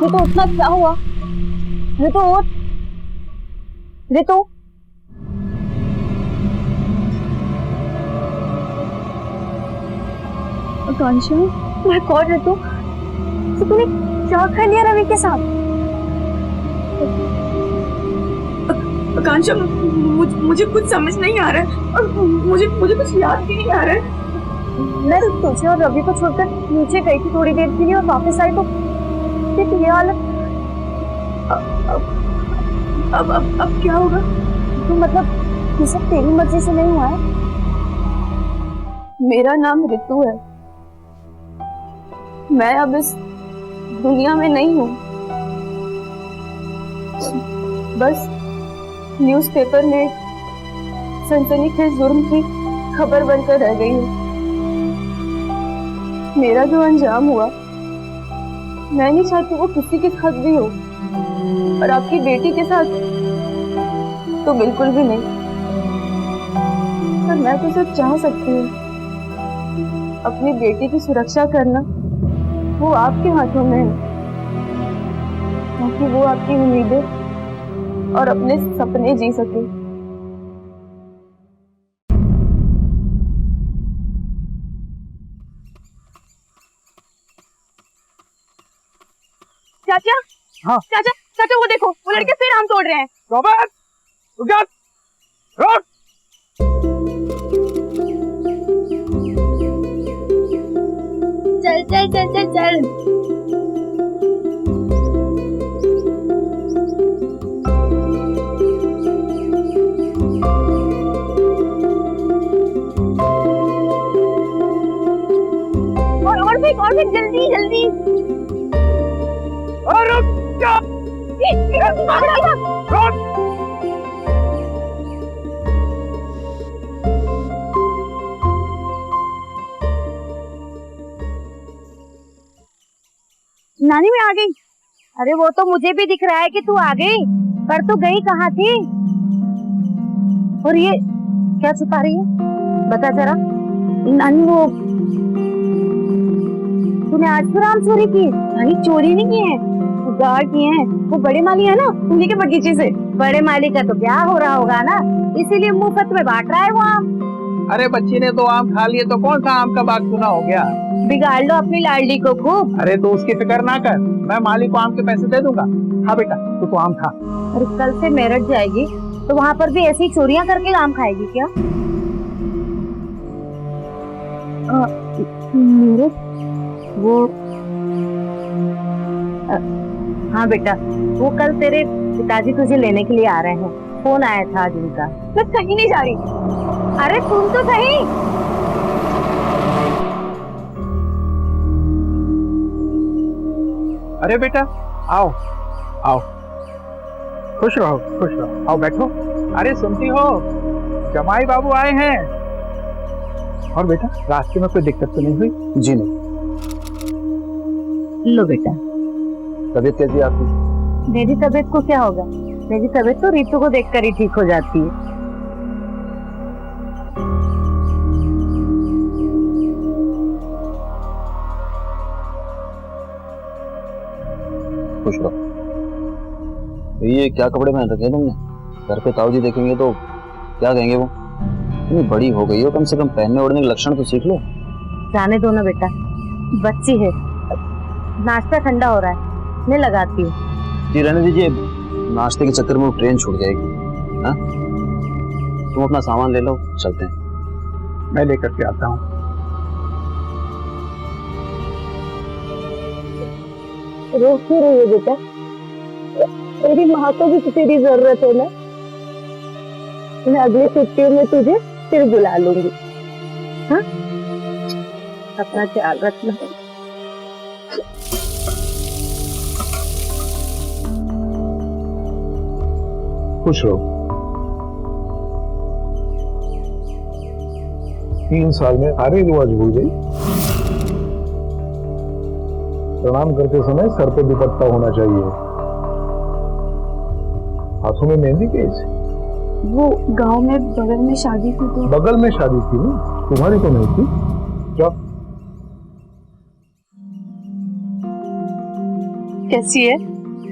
ऋतु उठना, क्या हुआ? ऋतु उठ, ऋतु। आकांक्षा, मैं कौन? ऋतु, तो तूने क्या कर लिया रवि के साथ? आकांक्षा, मुझे कुछ समझ नहीं आ रहा है और मुझे कुछ याद भी नहीं आ रहा है। मैं तुझे और रवि को छोड़कर नीचे गई थी थोड़ी देर के लिए और वापस आई तो ये हालत। अब क्या होगा? तो मतलब ये सब तेरी मर्जी से नहीं हुआ है? मेरा नाम ऋतु है। मैं अब इस दुनिया में नहीं हूँ। बस न्यूज़पेपर में सनसनीखेज जुर्म की खबर बनकर रह गई हूँ। मेरा जो अंजाम हुआ, मैं नहीं चाहती वो किसी के साथ भी हो, और आपकी बेटी के साथ तो बिल्कुल भी नहीं। पर मैं तो सिर्फ चाह सकती हूँ अपनी बेटी की सुरक्षा करना, वो आपके हाथों में है, ताकि वो आपकी उम्मीदें और अपने सपने जी सके। चाचा, हाँ चाचा, चाचा, वो देखो, वो लड़के फिर आम तोड़ रहे हैं। रॉबर्ट, रुक जा, रुक। चल चल चल चल चल। और फिर जल्दी जल्दी। और रुक जा, रुक। नानी मैं आ गई। अरे वो तो मुझे भी दिख रहा है कि तू आ गई, पर तू गई कहाँ थी? और ये क्या छुपा रही है, बता जरा। नानी वो तूने आज फिर आम चोरी की? नानी चोरी नहीं की है, उगाड़ किए हैं। वो बड़े माली है ना, उन्हीं के बगीचे से। बड़े माली का तो ब्याह हो रहा होगा ना, इसीलिए मुफ्त में बांट रहा है वो आम। अरे बच्ची ने तो आम खा लिए तो कौन सा आम का बाग सुना हो गया? बिगाड़ लो अपनी लाडली को खूब। अरे तो उसकी फिक्र ना कर, मैं माली को आम के पैसे दे दूंगा। हाँ बेटा, तू आम खा। अरे कल से मेरठ जाएगी तो वहाँ पर भी ऐसी चोरियां करके आम खाएगी क्या? मेरठ? वो हाँ बेटा, वो कल तेरे पिताजी तुझे लेने के लिए आ रहे हैं, फोन आया था आज उनका। मैं कहीं नहीं जा रही। अरे सुन तो सही। अरे बेटा, आओ आओ, खुश रहो खुश रहो, आओ बैठो। अरे सुनती हो, जमाई बाबू आए हैं। और बेटा, रास्ते में कोई दिक्कत तो नहीं हुई? जी नहीं। लो बेटा। तबीयत कैसी है आपकी? मेरी तबीयत को क्या होगा, मेरी तबीयत तो रीतू को देखकर ही ठीक हो जाती है। खुश रहो। ये क्या कपड़े पहन रखे हैं तुमने? घर पे ताऊ जी देखेंगे तो क्या कहेंगे वो? इतनी बड़ी हो गई हो, कम से कम पहनने ओढ़ने के लक्षण तो सीख लो। जाने दो ना बेटा, बच्ची है। नाश्ता ठंडा हो रहा है, मैं लगाती हूँ। जी रहने दीजिए, नाश्ते के चक्कर में वो ट्रेन छूट जाएगी। हाँ, तुम अपना सामान ले लो, चलते हैं। मैं लेकर के आता हूँ। रो क्यों रही है बेटा? मेरी माँ को भी तो तेरी जरूरत है ना। मैं अगली छुट्टियों में तुझे फिर बुला लूंगी। हाँ, अपना ख्याल रखना। खुश रहो। 3 साल में सारे रिवाज भूल गई। प्रणाम करते समय सर पे दुपट्टा होना चाहिए। हाथों में मेहंदी कैसे? वो गांव में बगल में शादी थी तो। बगल में शादी थी ना, तुम्हारी तो नहीं थी। जाओ। कैसी है?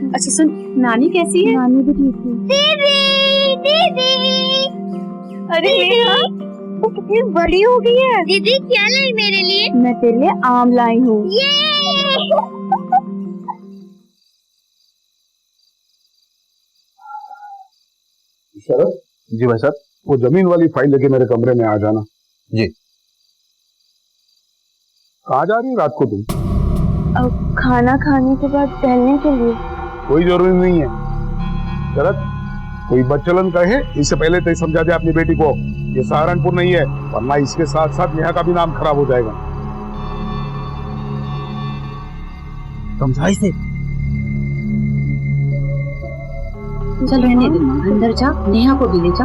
अच्छा सुन, नानी कैसी है? नानी भी ठीक है। दीदी दीदी, अरे नेहा वो कितनी बड़ी हो गई है। दीदी क्या लाई मेरे लिए? मैं तेरे लिए आम लाई हूँ। शरद जी भाई साहब। वो जमीन वाली फाइल लेके मेरे कमरे में आ जाना। जी। कहाँ जा रही है रात को तुम? अब खाना खाने के बाद टहलने के लिए। कोई जरूरी नहीं है शरद, कोई बच्चलन कहे इससे पहले तो समझा दे अपनी बेटी को ये सहारनपुर नहीं है, वरना इसके साथ साथ नेहा का भी नाम खराब हो जाएगा। समझाई से चल रहने दे, अंदर जा, नेहा को भी ले जा।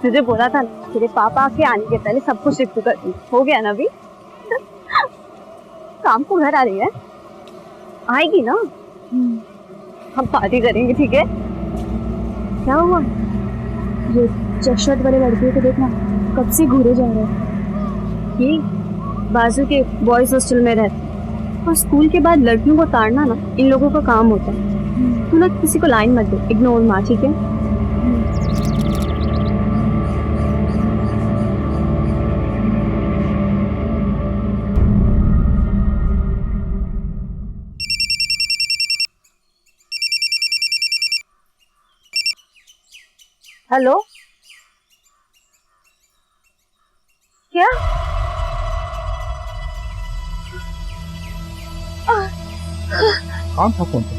तुझे बोला था ना तेरे पापा के आने के पहले सब कुछ शिफ्ट कर दी। हो गया ना अभी? काम को घर आ रही है, आएगी ना, हम पार्टी करेंगे, ठीक है? क्या हुआ? ये चेक शर्ट वाले लड़के को देखना, कब से घूरे जा रहे हैं। ये बाजू के बॉयज हॉस्टल में रहते और स्कूल के बाद लड़कियों को ताड़ना ना इन लोगों का काम होता है। तू ना किसी को लाइन मत दे, इग्नोर मार, ठीक है? हेलो, क्या? कौन था फोन पे?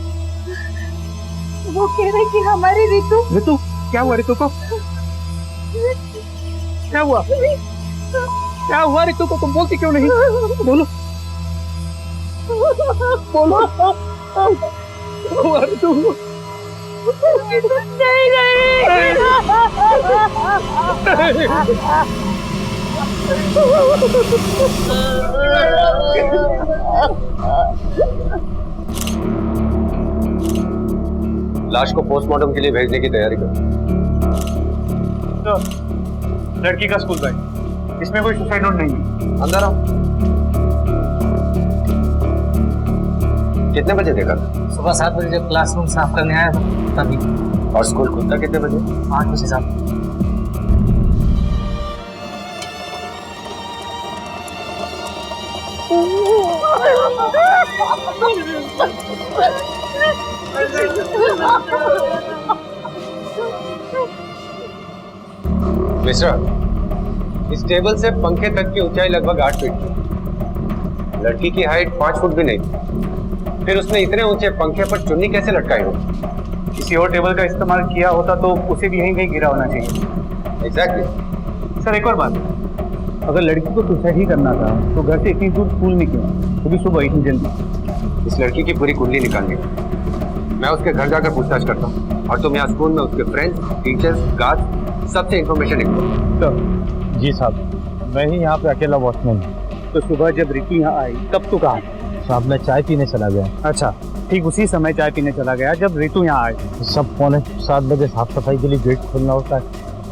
वो कह रहे कि हमारी ऋतु। ऋतु? क्या हुआ ऋतु को? क्या हुआ? क्या हुआ ऋतु को? तुम बोलती क्यों नहीं? बोलो बोलो। क्या हुआ ऋतु? नहीं लाश को पोस्टमार्टम के लिए भेजने की तैयारी करो। तो, लड़की का स्कूल बैग, इसमें कोई सुसाइड नोट नहीं है। अंदर आओ। कितने बजे देखा? सुबह 7 बजे जब क्लासरूम साफ करने आया था तभी। और स्कूल खुलता कितने बजे? 8 बजे साहब। मिश्रा, इस टेबल से पंखे तक की ऊंचाई लगभग 8 फीट थी। लड़की की हाइट 5 फुट भी नहीं थी। फिर उसने इतने ऊंचे पंखे पर चुन्नी कैसे लटकाई हो? किसी और टेबल का इस्तेमाल किया होता तो उसे भी यहीं कहीं गिरा होना चाहिए। एग्जैक्टली। सर एक और बात, अगर लड़की को सुसाइड ही करना था तो घर से इतनी दूर स्कूल में क्यों, वो भी सुबह इतनी जल्दी? इस लड़की की पूरी कुंडली निकालनी है। मैं उसके घर जाकर पूछताछ करता हूँ और तुम यहाँ स्कूल में उसके फ्रेंड्स, टीचर्स, गार्ड सबसे इंफॉर्मेशन निकालो। जी साहब, मैं ही यहाँ पे अकेला वॉचमैन हूँ। तो सुबह जब रितु यहाँ आई तब तो कहा? साहब मैं चाय पीने चला गया। अच्छा, ठीक उसी समय चाय पीने चला गया जब रितु यहाँ आई। सब 6:45 बजे साफ सफाई के लिए गेट खोलना होता है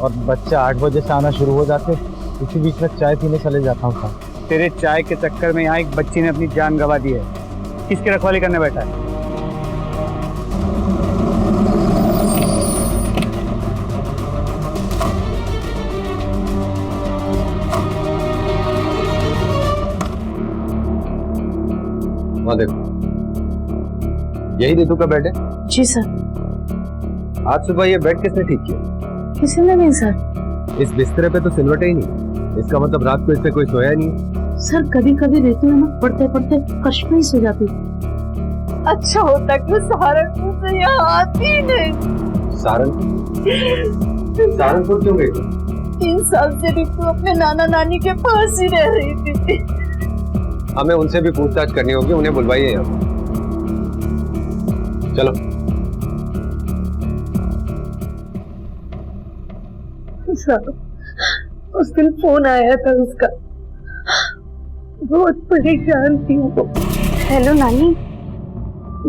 और बच्चे 8 बजे से आना शुरू हो जाते, इसी बीच में चाय पीने चले जाता हूँ साहब। तेरे चाय के चक्कर में यहाँ एक बच्ची ने अपनी जान गंवा दी है। किसकी रखवाली करने बैठा है? वहाँ देखो, यही रितु का बेड है? जी सर। आज सुबह ये बेड किसने ठीक किया? किसी ने नहीं सर। इस बिस्तरे पे तो सिलवटें ही नहीं, इसका मतलब रात को इससे कोई सोया नहीं। सर कभी कभी ऋतु है ना पढ़ते पढ़ते फर्श में ही सो जाती। अच्छा होता कि सहारनपुर से यहाँ आती ही नहीं। सहारनपुर क्यों गई? 3 साल से ऋतु अपने नाना नानी के पास ही रह रही थी। हमें उनसे भी पूछताछ करनी होगी, उन्हें बुलवाइए यहाँ। चलो। उस दिन फोन आया था उसका, बहुत परेशान थी वो। हेलो नानी,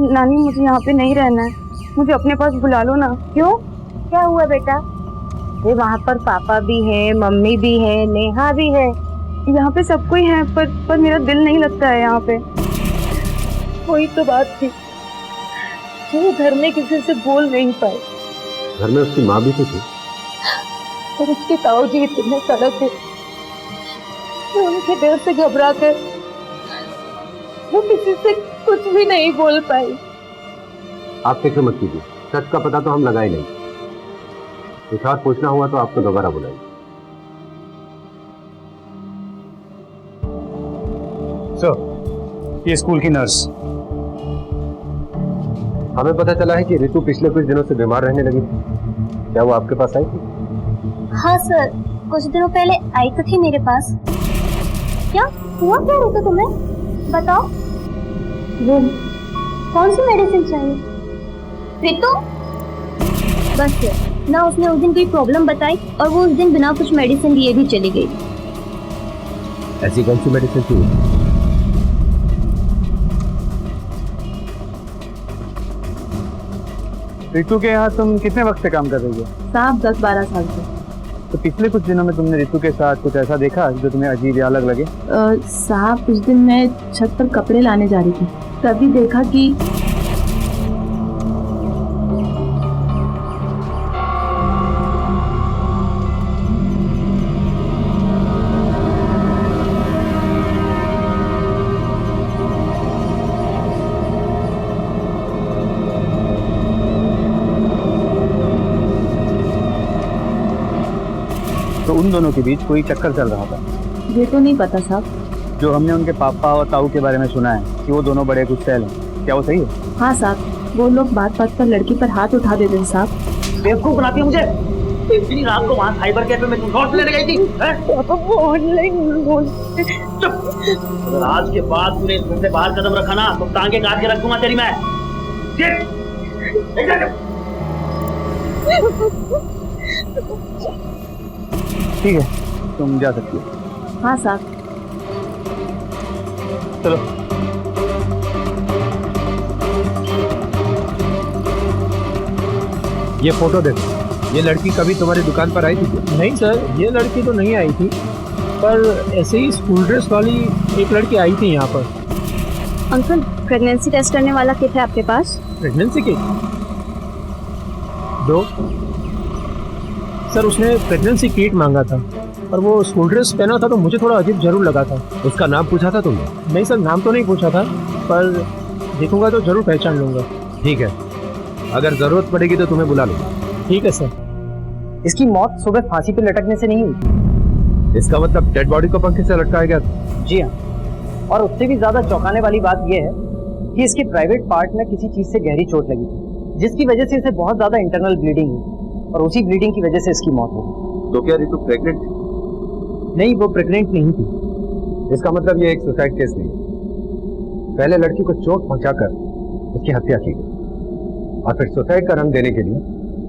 नानी मुझे यहाँ पे नहीं रहना है, मुझे अपने पास बुला लो ना। क्यों, क्या हुआ बेटा? ये वहाँ पर पापा भी है, मम्मी भी है, नेहा भी है, यहाँ पे सब कोई है, पर मेरा दिल नहीं लगता है यहाँ पे। कोई तो बात थी जो वो घर में किसी से बोल नहीं पाए। घर में उसकी माँ भी तो थी। और उसके ताऊ जी इतने सड़क थे, तो उनके डर से घबरा कर वो किसी से कुछ भी नहीं बोल पाई। आप फिक्र मत कीजिए, सच का पता तो हम लगा ही नहीं। कुछ और पूछना हुआ तो आपको दोबारा बुलाएंगे। सर, ये स्कूल की नर्स। हमें पता चला है कि रितु पिछले कुछ दिनों से बीमार रहने लगी थी। क्या वो आपके पास आई थी? हाँ सर, कुछ दिनों पहले आई तो थी मेरे पास। क्या हुआ, क्या रोका तुम्हें? बताओ। वो कौन सी मेडिसिन चाहिए? रितु? बस ना, उसने उस दिन कोई प्रॉब्लम बताई और वो उस दिन बिना कुछ मेडिसिन दिए भी चली गई। ऐसी कौन सी मेडिसिन थी? रितु के यहाँ तुम कितने वक्त से काम कर रही हो? साहब 10-12 साल से। तो पिछले कुछ दिनों में तुमने रितु के साथ कुछ ऐसा देखा जो तुम्हें अजीब या अलग लगे? साहब उस दिन मैं छत पर कपड़े लाने जा रही थी, तभी देखा कि तो उन दोनों के बीच कोई चक्कर चल रहा था? ये तो नहीं पता साहब। जो हमने उनके पापा और ताऊ के बारे में सुना है कि वो दोनों बड़े गुस्सैल हैं, क्या वो सही है? हाँ साहब, वो लोग बात बात पर लड़की पर हाथ उठा देते हैं साहब। बेवकूफ बनाती है मुझे। इतनी रात को वहाँ साइबर कैफे में तुम नोट्स लेने गई थी? पापा वो ऑनलाइन चुप। अगर आज के बाद तूने इस घर से बाहर कदम रखा ना तो टांगे काट के रखूंगा तेरी मैं। ठीक है, तुम जा सकती हो। हाँ साहब। चलो। ये फोटो देखो। ये लड़की कभी तुम्हारी दुकान पर आई थी क्या? नहीं सर, ये लड़की तो नहीं आई थी, पर ऐसे ही स्कूल ड्रेस वाली एक लड़की आई थी यहाँ पर। अंकल, प्रेगनेंसी टेस्ट करने वाला किट है आपके पास? Pregnancy kit? दो। सर, उसने प्रेगनेंसी किट मांगा था और वो स्कूल ड्रेस पहना था तो मुझे थोड़ा अजीब जरूर लगा था। उसका नाम पूछा था तुमने? नहीं सर, नाम तो नहीं पूछा था, पर देखूंगा तो जरूर पहचान लूंगा। ठीक है, अगर जरूरत पड़ेगी तो तुम्हें बुला लूंगा। ठीक है सर। इसकी मौत सुबह फांसी पे लटकने से नहीं हुई। इसका मतलब डेड बॉडी को पंखे से लटकाया गया था? जी हाँ, और उससे भी ज्यादा चौंकाने वाली बात यह है कि इसके प्राइवेट पार्ट में किसी चीज से गहरी चोट लगी, जिसकी वजह से इसे बहुत ज्यादा इंटरनल ब्लीडिंग हुई और उसी ब्लीडिंग की वजह से इसकी मौत हो गई। तो क्या रितु प्रेग्नेंट थी? नहीं, वो प्रेग्नेंट नहीं थी। इसका मतलब ये एक सुसाइड केस नहीं है। पहले लड़की को चोट पहुंचाकर उसकी हत्या की गई और फिर सुसाइड का रंग देने के लिए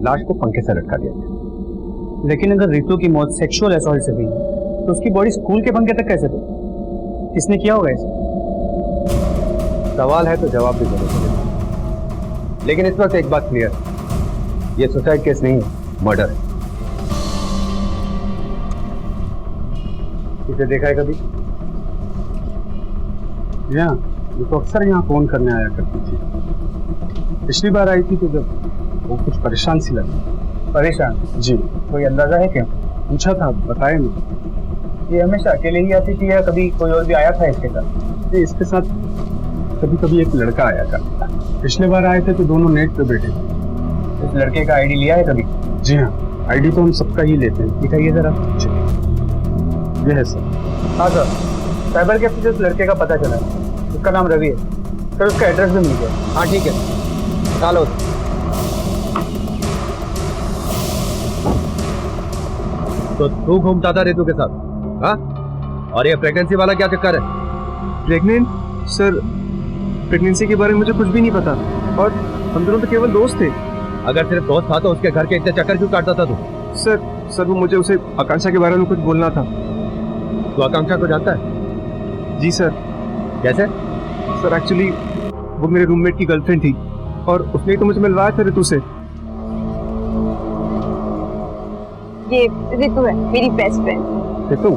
लाश को पंखे से लटका दिया गया। लेकिन अगर रितु की मौत सेक्सुअल असॉल्ट से हुई तो उसकी बॉडी स्कूल के पंखे तक कैसे पहुंची? किसने किया होगा इसे? सवाल है तो जवाब भी जरूर मिलेगा। लेकिन इस वक्त एक बात क्लियर है, ये सुसाइड केस नहीं है, मर्डर है। इसे देखा है कभी? यहाँ ये तो अक्सर यहाँ फोन करने आया करती थी। पिछली बार आई थी तो जब वो कुछ परेशान सी लगी। परेशान? जी। कोई अंदाजा है क्या? पूछा था, बताए नहीं। ये हमेशा अकेले ही आती थी या कभी कोई और भी आया था इसके साथ? ये इसके साथ कभी कभी एक लड़का आया करता था। पिछले बार आए थे तो दोनों नेट पे बैठे थे। इस लड़के का आईडी लिया है कभी? जी हाँ, आईडी तो हम सबका ही लेते हैं। दिखाइए जरा। ये है सर। हाँ सर, साइबर कैफे से उस लड़के का पता चला है। उसका नाम रवि है सर, उसका एड्रेस भी मिल गया। हाँ ठीक है, चलो। तो तू घूमता था रितु के साथ? हाँ? और ये प्रेगनेंसी वाला क्या चक्कर है? प्रेग्नेंट? सर, प्रेगनेंसी के बारे में मुझे कुछ भी नहीं पता और हम दोनों तो केवल दोस्त थे। अगर सिर्फ दोस्त था तो उसके घर के इतने चक्कर क्यों काटता था तू? सर वो मुझे उसे आकांक्षा के बारे में कुछ बोलना था। तू आकांक्षा को जानता है? जी सर। कैसे? सर एक्चुअली वो मेरे रूममेट की गर्लफ्रेंड थी और उसने तो मुझे मिलवाया था रितु से। ये रितु है, मेरी बेस्ट फ्रेंड। रितु?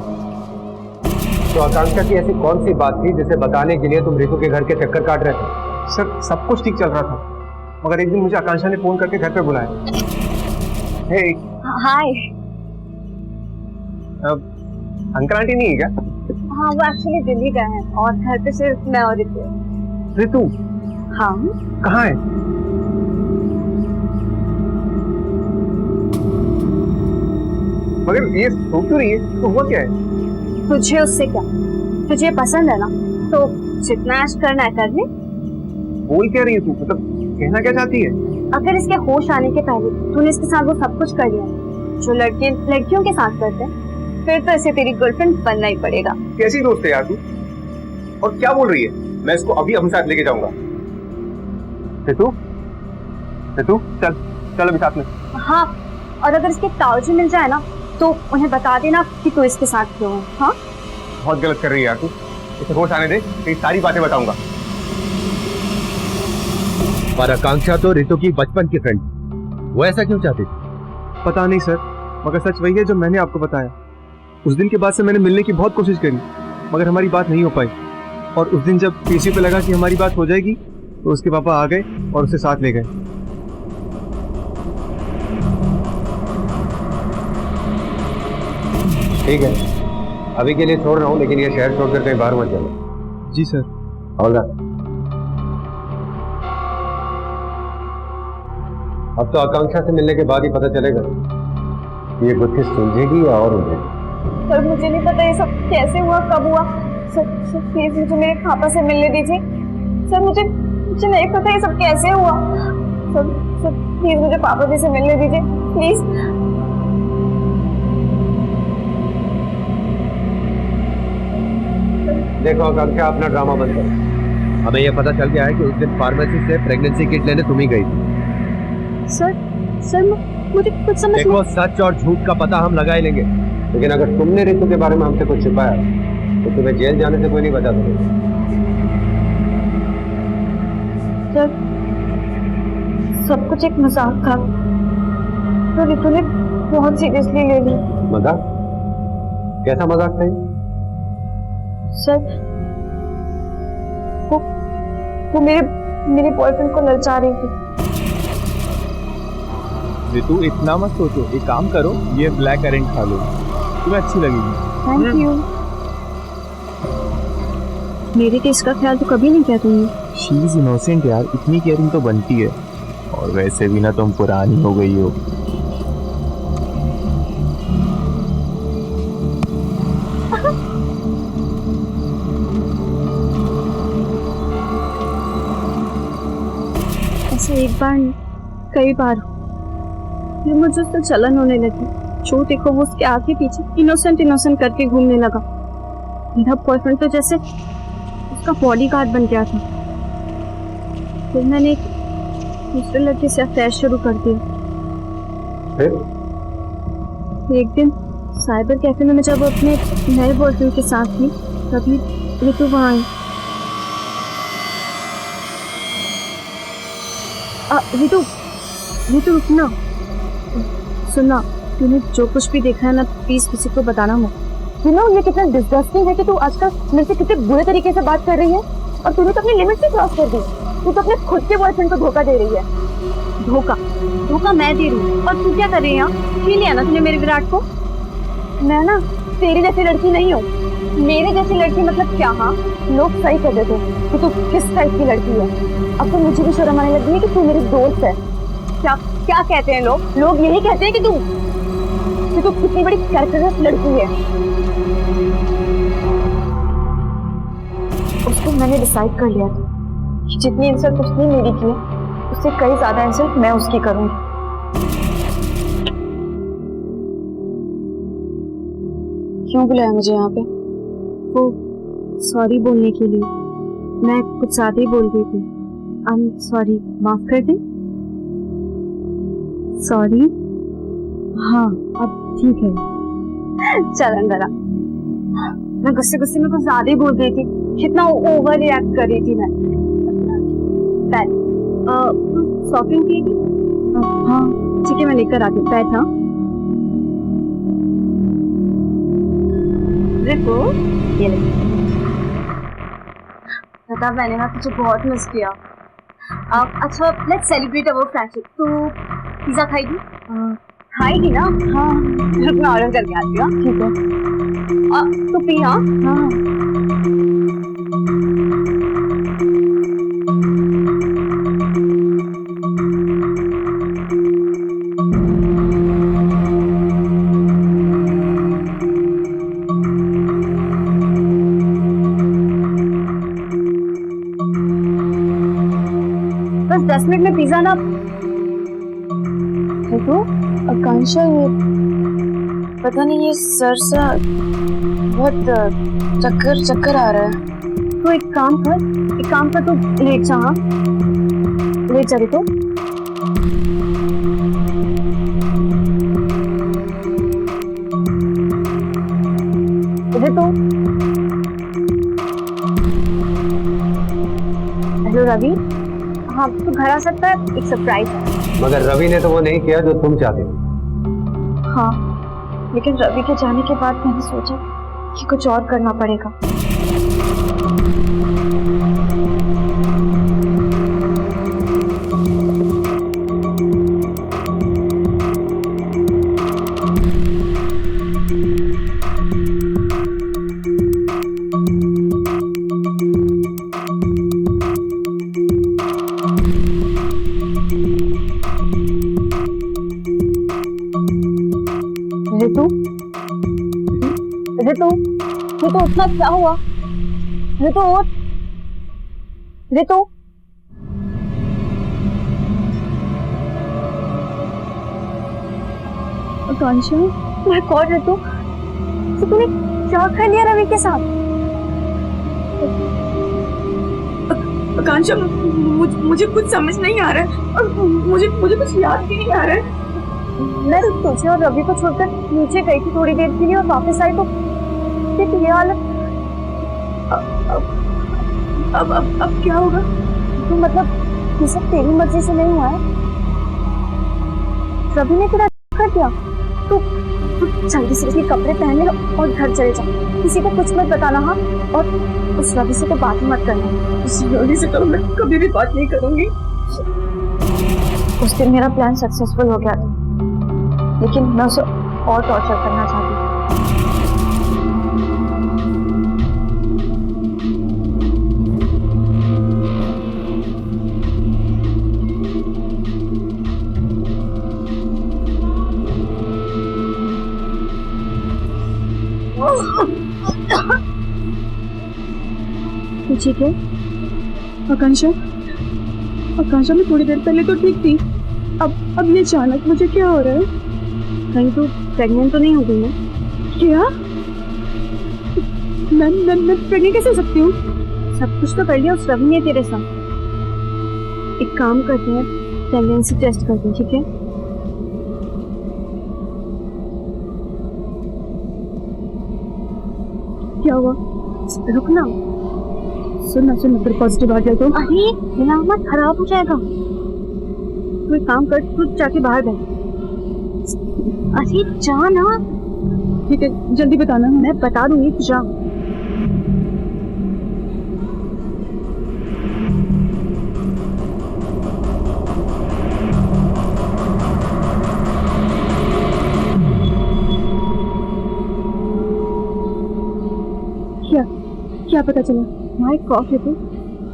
तो आकांक्षा की ऐसी कौन सी बात थी जिसे बताने के लिए तुम रितु के घर के चक्कर काट रहे थे? सर सब कुछ ठीक चल रहा था, मगर एक दिन मुझे आकांक्षा ने फोन करके घर पे बुलाया। हे हाय। अंकल आंटी नहीं है क्या? हाँ, वो एक्चुअली दिल्ली गए हैं और घर पे सिर्फ मैं और रितु। रितु हाँ, कहाँ है? मगर ये सो क्यों रही है? तो हुआ क्या है? तुझे उससे क्या? तुझे पसंद है ना, तो जितना ऐश करना है कर ले। बोल क्या रही है तू? मतलब कहना क्या चाहती है? अगर इसके होश आने के पहले तूने इसके साथ वो सब कुछ कर लिया जो लड़के लड़कियों के साथ करते हैं, फिर तो इसे तेरी गर्लफ्रेंड बनना ही पड़ेगा। कैसी दोस्त है यार तू? और क्या बोल रही है? मैं इसको अभी अपने साथ लेके जाऊंगा। रितु, रितु चल चल अभी साथ में। हाँ, और अगर इसके ताऊजी मिल जाए ना तो उन्हें बता देना कि तू इसके साथ क्यों है। हाँ, बहुत गलत कर रही है यार तू। इसे होश आने दे, तेरी सारी बातें बताऊंगा। पर आकांक्षा तो रितु की बचपन की फ्रेंड, वो ऐसा क्यों चाहती थी? पता नहीं सर, मगर सच वही है जो मैंने आपको बताया। उस दिन के बाद से मैंने मिलने की बहुत कोशिश करी, मगर हमारी बात नहीं हो पाई। और उस दिन जब केसी पे लगा कि हमारी बात हो जाएगी, तो उसके पापा आ गए और उसे साथ ले गए। ठीक है, अभी के लिए छोड़ रहा हूँ, लेकिन ये शहर छोड़कर कहीं बाहर मत जाना। जी सर। और अब तो आकांक्षा से मिलने के बाद ही पता चलेगा ये गुत्थी सुलझेगी या और उलझेगी। सर मुझे नहीं पता ये सब कैसे हुआ, कब हुआ। सर प्लीज मुझे मेरे पापा से मिलने दीजिए। सर मुझे नहीं पता ये सब कैसे हुआ। सर प्लीज मुझे पापा जी से मिलने दीजिए प्लीज। देखो आकांक्षा, अपना ड्रामा बंद करो। हमें यह पता चल गया है कि उस दिन फार्मेसी से प्रेगनेंसी किट लेने तुम ही गई थी। सर मुझे कुछ समझ देखो, सच और झूठ का पता हम लगा ही लेंगे। लेकिन अगर तुमने रितु के बारे में हमसे कुछ छिपाया तो तुम्हें जेल जाने से कोई नहीं बचा सकेगा। सर सब कुछ एक मजाक था, तो रितु ने बहुत सीरियसली ले ली। मजाक? कैसा मजाक था ये? सर वो मेरे बॉयफ्रेंड को ललचा रही थी। रितु इतना मत सोचो, एक काम करो, ये ब्लैक करेंट खा लो, तुम्हें अच्छी लगेगी। Thank you. मेरे टेस्ट का ख्याल तो कभी नहीं किया तुमने। शी इज इनोसेंट यार, इतनी केयरिंग तो बनती है। और वैसे भी ना तुम पुरानी हो गई हो। ऐसा एक बार कई बार फिर मुझे उससे चलन होने लगी। जो देखो वो उसके आगे पीछे इनोसेंट करके घूमने लगा। मेरा बॉयफ्रेंड तो जैसे उसका बॉडीगार्ड बन गया था। फिर मैंने एक दूसरे लड़के से अफेयर शुरू कर दिया। फिर एक दिन साइबर कैफे में मैं जब अपने नए बॉयफ्रेंड के साथ थी, तभी रितु वहाँ आई। रितु रुकना, सुनना, तूने जो कुछ भी देखा है ना प्लीज किसी को बताना मत। ये कितना डिस्गस्टिंग है कि तू आजकल मेरे से कितने बुरे तरीके से बात कर रही है, और तूने तो अपनी लिमिट से क्रॉस कर दी। तू तो अपने खुद के बॉयफ्रेंड को धोखा दे रही है। धोखा मैं दे रही हूँ, और तू क्या कर रही है? छीन लिया ना तूने मेरे विराट को। मैं ना तेरी जैसी लड़की नहीं हूँ। मेरे जैसी लड़की मतलब क्या? हाँ, लोग सही कर देते कि तू किस टाइप की लड़की है। अब तो मुझे भी शर्म आने लगी है कि तू मेरी दोस्त है। क्या कहते हैं लोग यही कहते हैं कि तू कितनी बड़ी कैरेक्टरलेस लड़की है। उसको मैंने डिसाइड कर लिया था कि जितनी इंसल्ट उसने मेरी की है, उससे कई ज्यादा इंसल्ट मैं उसकी करूंगी। क्यों बुलाया मुझे यहाँ पे? वो सॉरी बोलने के लिए। मैं कुछ ज्यादा ही बोल गई थी। आई एम सॉरी, माफ कर दे। सॉरी। हाँ अब ठीक है। चल अंदर आ। मैं गुस्से में कुछ ज्यादा ही बोल गई थी। कितना ओवर रिएक्ट कर रही थी मैं। शॉपिंग की? हाँ ठीक है, मैं लेकर आती हूँ। बैठ। हाँ देखो ये ले। बता, मैंने ना तुझे बहुत मिस किया। अच्छा लेट्स सेलिब्रेट अवर फ्रेंडशिप। तो पिज्जा खाएगी? खाएगी ना? हाँ मैं ऑर्डर करके आती हूँ। ठीक है तो पी। हाँ बस 10 मिनट में पिज्जा ना। देखो आकांक्षा, ये पता नहीं, ये सर सा बहुत चक्कर चक्कर आ रहा है। तो एक काम कर तू लेट जा। हाँ लेट जा। देखो तो हेलो रवि। हाँ तो घर आ सकता है, एक सरप्राइज है। मगर रवि ने तो वो नहीं किया जो तुम चाहते हो। हाँ लेकिन रवि के जाने के बाद मैंने सोचा कि कुछ और करना पड़ेगा। ऋतु उतना क्या हुआ? ऋतु आकांक्षा, मैं कौन? ऋतु तूने क्या कर लिया रवि के साथ? आकांक्षा मुझे कुछ समझ नहीं आ रहा है और मुझे कुछ याद भी नहीं आ रहा है। मैं तुझे और रवि को छोड़कर नीचे गई थी थोड़ी देर के लिए और वापस आई तो ये हालत। अब क्या होगा? तो मतलब ये सब तेरी मर्जी से नहीं हुआ है? रवि ने तेरा कर दिया? तो जल्दी से कपड़े पहन ले और घर चले जा। किसी को कुछ मत बताना। हाँ और उस रवि से तो बात ही मत करना। उस रवि से तो मैं कभी भी बात नहीं करूंगी। उस दिन मेरा प्लान सक्सेसफुल हो गया था लेकिन मैं उसे और टॉर्चर करना चाहती थी। ठीक है आकांक्षा, मैं थोड़ी देर पहले तो ठीक थी। अब ये अचानक मुझे क्या हो रहा है? कहीं तो प्रेग्नेंट तो नहीं हो गई ना? क्या? मैं प्रेग्नेंट कैसे हो सकती हूँ? सब कुछ तो कर लिया उस रवि ने तेरे साथ। एक काम करते हैं, प्रेगनेंसी टेस्ट करते हैं। ठीक है क्या हुआ? रुकना, सुनना फिर पॉजिटिव आ जाए तो। अरे अलामत खराब हो जाएगा। तू एक काम कर, तू जाके बाहर बैठ। अरे जा ना। ठीक है जल्दी बताना। मैं बता दूंगी, तू जा। क्या पता चला? माय गॉड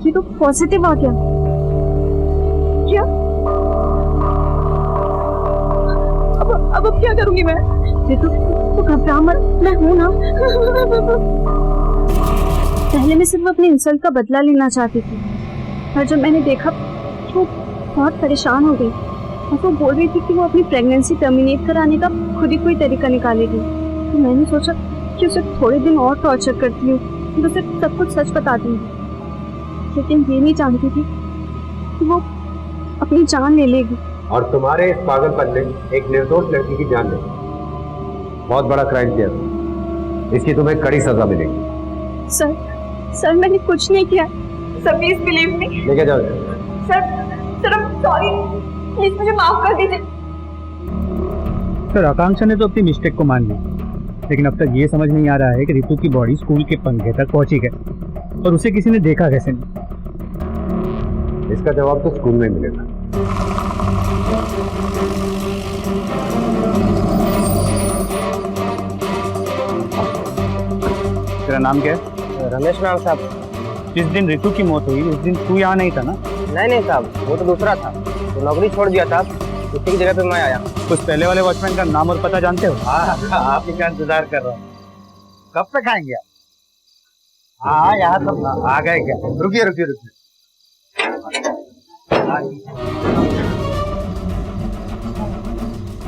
ये तो पॉजिटिव आ गया। क्या? अब क्या करूंगी मैं? ये तो घबरा मत, मैं हूं ना। पहले मैं सिर्फ अपनी इंसल्ट का बदला लेना चाहती थी और जब मैंने देखा तो बहुत परेशान हो गई और वो बोल रही थी कि वो अपनी प्रेगनेंसी टर्मिनेट कराने का खुद ही कोई तरीका निकालेगी। तो मैंने सोचा कि उसे थोड़े दिन और टॉर्चर करती हूँ, तो उसे सब कुछ सच बता दूंगी। लेकिन ये नहीं जानती थी कि वो अपनी जान ले लेगी। और तुम्हारे इस पागलपन ने एक निर्दोष लड़की की जान ले ली। बहुत बड़ा क्राइम किया, इसकी तुम्हें कड़ी सजा मिलेगी। सर मैंने कुछ नहीं किया। Sir please believe me. लेके जाओ। सर सॉरी, प्लीज मुझे माफ कर दीजिए। सर आकांक्षा ने तो अपनी मिस्टेक को मान लिया, लेकिन अब तक ये समझ नहीं आ रहा है कि रितु की बॉडी स्कूल के पंखे तक पहुंची है और उसे किसी ने देखा कैसे नहीं। इसका जवाब तो स्कूल में ही मिलेगा। तेरा नाम क्या है? रमेश नाम साहब। जिस दिन ऋतु की मौत हुई उस दिन तू यहाँ नहीं था ना? नहीं साहब, वो तो दूसरा था। तो नौकरी छोड़ दिया था, उसी की जगह पे मैं आया। उस पहले वाले वॉचमैन का नाम और पता जानते हो? आप ही का इंतजार कर रहा हूँ। कब तक आएंगे आप? हाँ यहाँ सब आ गए क्या? रुकिए रुकिए रुकिए।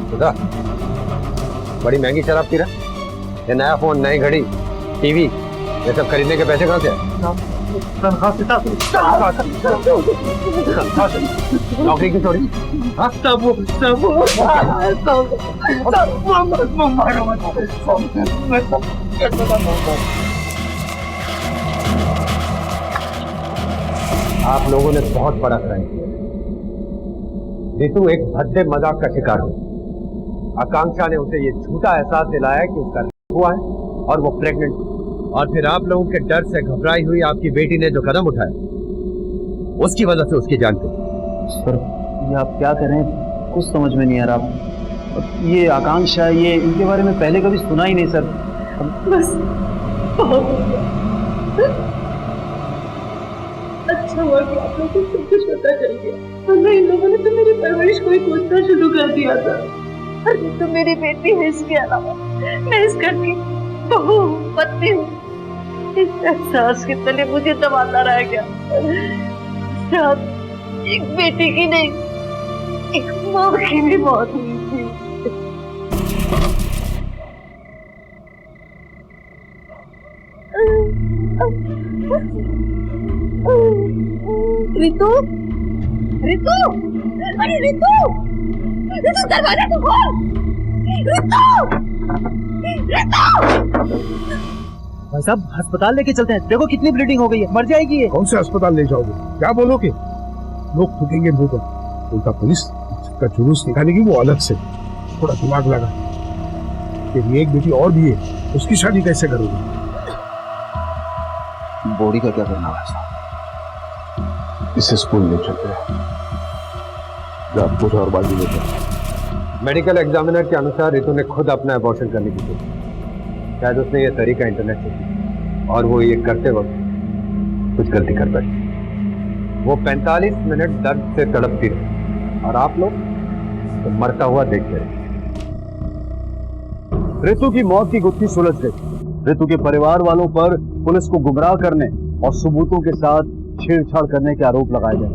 खुदा, बड़ी महंगी शराब पी रहा। ये नया फोन, नई घड़ी, टीवी, ये सब खरीदने के पैसे कहाँ से आए? नौकरी की छोड़ी? हाँ? आप लोगों ने बहुत बड़ा क्राइम किया। ऋतु एक भद्दे मजाक का शिकार हुई। आकांक्षा ने उसे ये झूठा एहसास दिलाया कि उसका हुआ है और वो प्रेग्नेंट, और फिर आप लोगों के डर से घबराई हुई आपकी बेटी ने जो कदम उठाया उसकी वजह से उसकी जान गई। सर ये आप क्या कर रहे हैं, कुछ समझ में नहीं आ रहा। ये आकांक्षा, ये इनके बारे में पहले कभी सुना ही नहीं सर। बस अच्छा हुआ कि आप लोगों को सब कुछ पता चल गया, वरना इन लोगों ने तो मेरी परवरिश को ही कोसना शुरू कर दिया था। अरे तो मेरी बेटी है, इसके अलावा मैं इस घर की बहू पत्नी हूँ। इस एहसास के तले मुझे दबाता रह गया। साथ एक बेटी की नहीं, एक माँ की भी मौत हुई थी। रितु, रितु, अरे रितु, रितु दरवाजा तो खोल। रितु, रितु। भाई साहब अस्पताल लेके चलते हैं, देखो कितनी ब्लीडिंग हो गई है, मर जाएगी ये। कौन से अस्पताल ले जाओगे? क्या बोलोगे? लोग थूकेंगे मुंह पर। उल्टा पुलिस का जुलूस निकालेगी, वो अलग से। थोड़ा दिमाग लगा। तेरी एक बेटी और भी है, उसकी शादी कैसे करोगे? बॉडी का क्या करना है? इसे स्कूल ले चलते हैं। और बाजू लेते हैं। मेडिकल एग्जामिनर के अनुसार ऋतु ने खुद अपना अबॉर्शन करने की कोशिश की। शायद उसने ये तरीका इंटरनेट से सीखा और वो ये करते वक्त कुछ गलती कर बैठी। वो 45 मिनट दर्द से तड़पती रही और आप लोग तो मरता हुआ देखते रहे। ऋतु की मौत की गुत्थी सुलझ गई। ऋतु के परिवार वालों पर पुलिस को गुमराह करने और सबूतों के साथ छेड़छाड़ करने के आरोप लगाए गए।